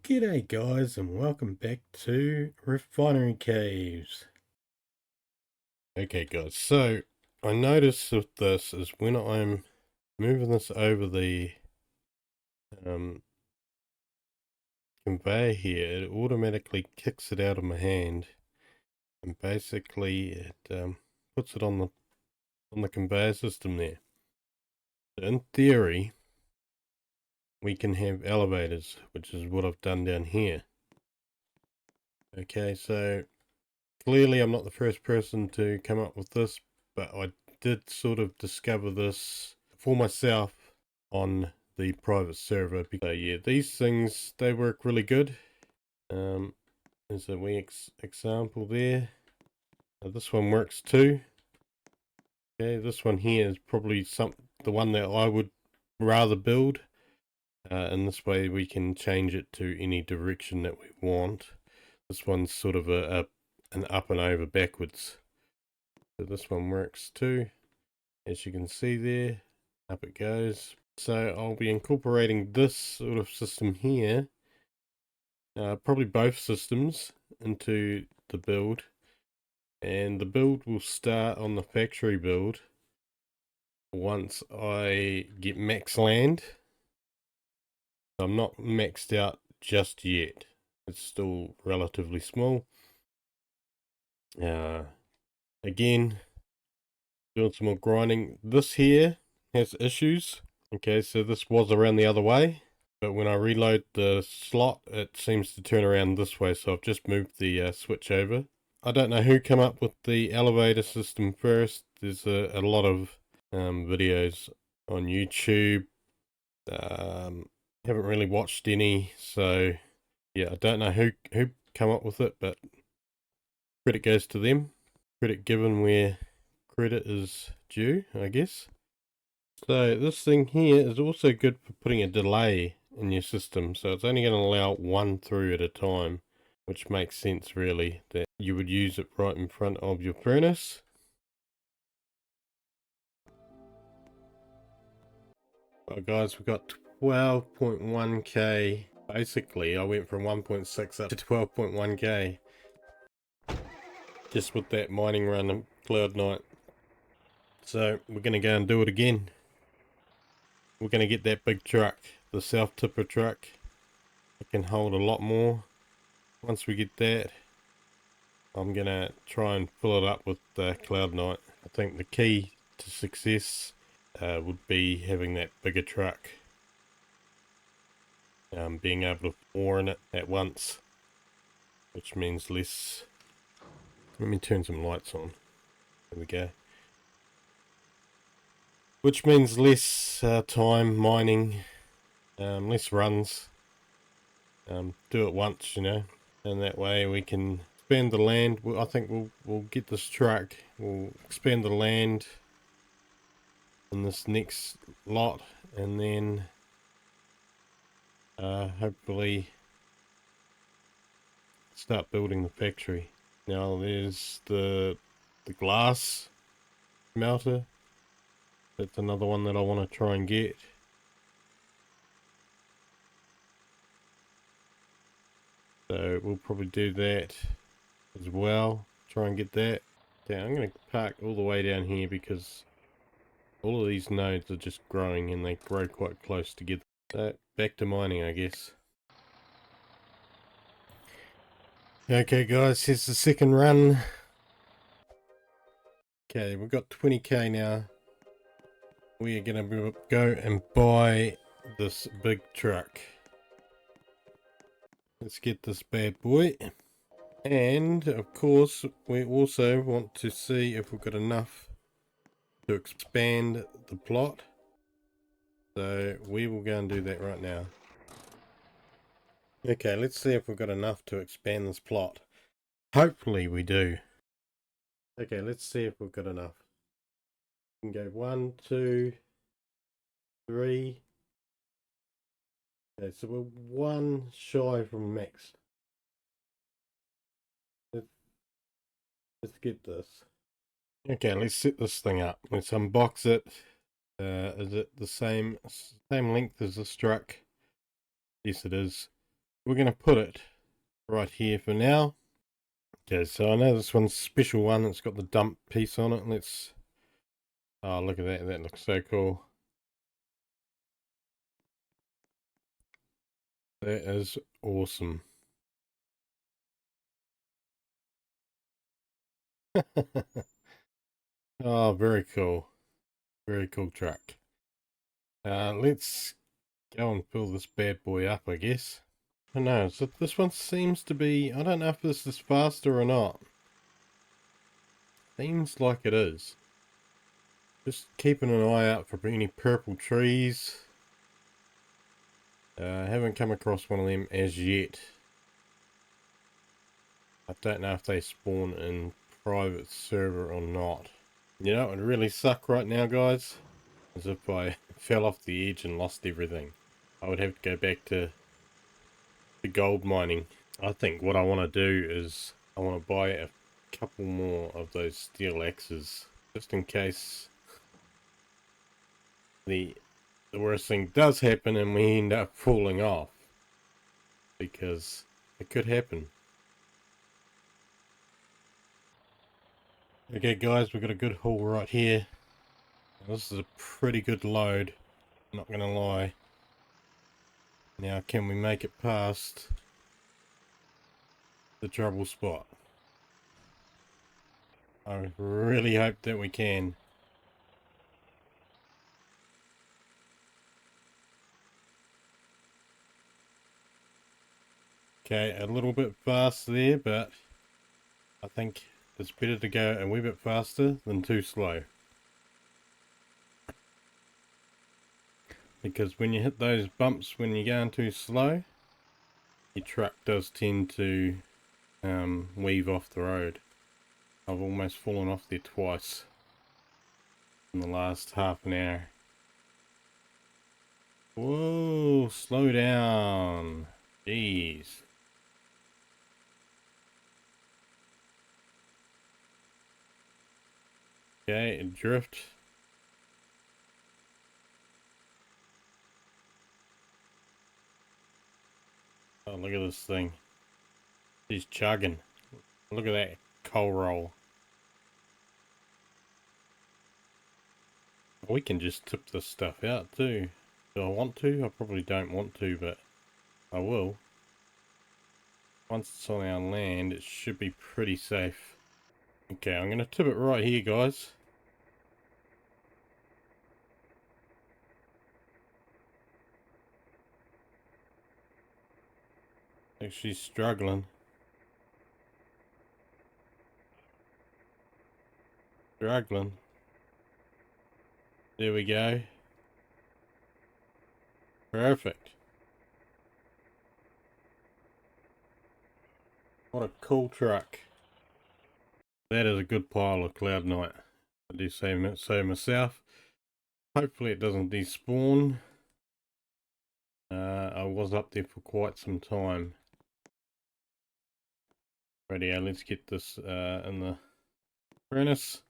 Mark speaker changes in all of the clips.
Speaker 1: G'day guys, and welcome back to Refinery Caves. Okay guys, so I noticed with this is when I'm moving this over the conveyor here, it automatically kicks it out of my hand and basically it puts it on the conveyor system there. In theory, we can have elevators, which is what I've done down here. Okay, so clearly I'm not the first person to come up with this, but I did sort of discover this for myself on the private server. So yeah, these things, they work really good. There's a wee example there. This one works too. Okay, this one here is probably the one that I would rather build. And this way we can change it to any direction that we want. This one's sort of an up and over backwards. So this one works too. As you can see there, up it goes. So I'll be incorporating this sort of system here, probably both systems, into the build. And the build will start on the factory build once I get max land. I'm not maxed out just yet. It's still relatively small. Again, doing some more grinding. This here has issues. Okay, so this was around the other way, but when I reload the slot, it seems to turn around this way, so I've just moved the switch over. I don't know who came up with the elevator system first. There's a lot of videos on YouTube. Haven't really watched any, so yeah, I don't know who come up with it, but credit goes to them. Credit given where credit is due, I guess. So this thing here is also good for putting a delay in your system, so it's only going to allow one through at a time, which makes sense really, that you would use it right in front of your furnace. Well guys, we've got 12.1k. Basically I went from 1.6 up to 12.1k just with that mining run of cloudnite. So we're going to go and do it again. We're going to get that big truck, the self tipper truck. It can hold a lot more. Once we get that, I'm going to try and fill it up with cloudnite. I think the key to success would be having that bigger truck. Being able to put more in it at once, which means less. Let me turn some lights on. There we go. Which means less time mining, less runs. Do it once, you know, and that way we can expand the land. I think we'll get this truck. We'll expand the land in this next lot, and then hopefully start building the factory. Now there's the glass melter. That's another one that I want to try and get. So we'll probably do that as well. Try and get that. Yeah, I'm going to park all the way down here because all of these nodes are just growing and they grow quite close together. So back to mining, I guess. Okay guys, here's the second run. Okay, we've got 20k now. We are going to go and buy this big truck. Let's get this bad boy. And of course, we also want to see if we've got enough to expand the plot. So we will go and do that right now. Okay, let's see if we've got enough to expand this plot. Hopefully we do. Okay, let's see if we've got enough. We can go 1, 2, 3. Okay, so we're 1 shy from max. Let's get this. Okay, let's set this thing up. Let's unbox it. Is it the same length as this truck? Yes, it is. we're going to put it right here for now. Okay, so I know this one's a special one. It's got the dump piece on it. Let's... Oh, look at that. That looks so cool. That is awesome. Oh, very cool. Very cool truck. Let's go and fill this bad boy up, I guess. I don't know, so this one seems to be... I don't know if this is faster or not. Seems like it is. Just keeping an eye out for any purple trees. I haven't come across one of them as yet. I don't know if they spawn in private server or not. You know, it would really suck right now, guys. As if I fell off the edge and lost everything. I would have to go back to the gold mining. I think what I want to do is I want to buy a couple more of those steel axes. Just in case the worst thing does happen and we end up falling off. Because it could happen. Okay guys, we've got a good haul right here. This is a pretty good load, not going to lie. Now can we make it past the trouble spot? I really hope that we can. Okay, a little bit fast there, but I think it's better to go a wee bit faster than too slow. Because when you hit those bumps when you're going too slow, your truck does tend to weave off the road. I've almost fallen off there twice in the last half an hour. Whoa, slow down. Jeez. Okay, drift. Oh, look at this thing. He's chugging. Look at that coal roll. We can just tip this stuff out too. Do I want to? I probably don't want to, but I will. Once it's on our land, it should be pretty safe. Okay, I'm going to tip it right here, guys. Actually struggling. Struggling. There we go. Perfect. What a cool truck. That is a good pile of cloudnite. I do say so myself. Hopefully it doesn't despawn. I was up there for quite some time. Radio, let's get this in the furnace.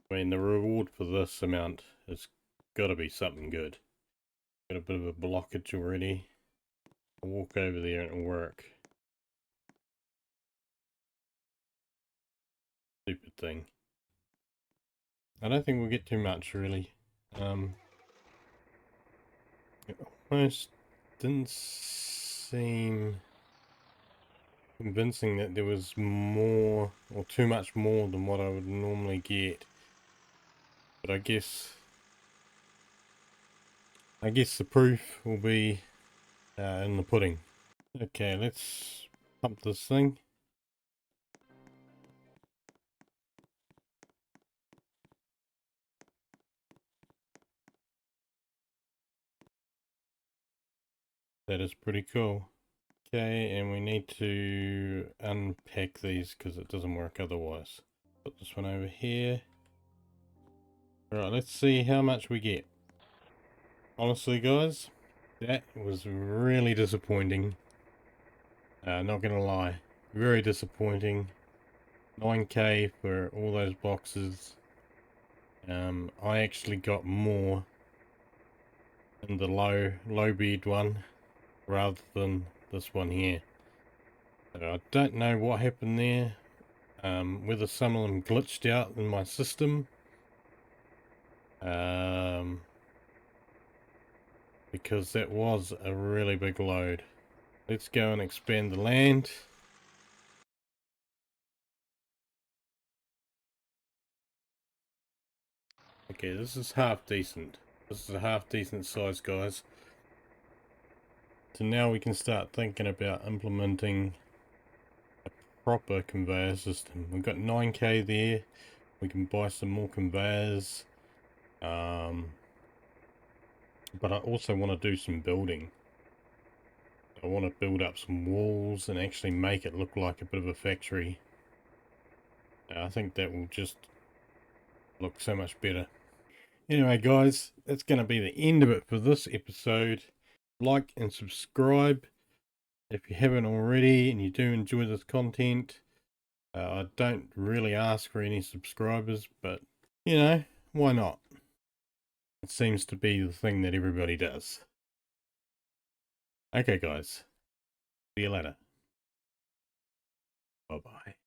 Speaker 1: I mean, the reward for this amount has got to be something good. Got a bit of a blockage already. I'll walk over there and it'll work. Stupid thing. I don't think we'll get too much, really. It almost didn't seem convincing that there was more, or too much more than what I would normally get. But I guess the proof will be in the pudding. Okay, let's pump this thing. That is pretty cool. Okay, and we need to unpack these because it doesn't work otherwise. Put this one over here. Alright, let's see how much we get. Honestly, guys, that was really disappointing. Not gonna lie. Very disappointing. 9k for all those boxes. I actually got more in the low bid one rather than this one here. So I don't know what happened there, whether some of them glitched out in my system, because that was a really big load. Let's go and expand the land. Okay, this is half decent. This is a half decent size, guys. So now we can start thinking about implementing a proper conveyor system. We've got 9k there. We can buy some more conveyors. But I also want to do some building. I want to build up some walls and actually make it look like a bit of a factory. I think that will just look so much better. Anyway, guys, that's going to be the end of it for this episode. Like and subscribe if you haven't already and you do enjoy this content. I don't really ask for any subscribers, but, you know, why not? It seems to be the thing that everybody does. Okay, guys. See you later. Bye-bye.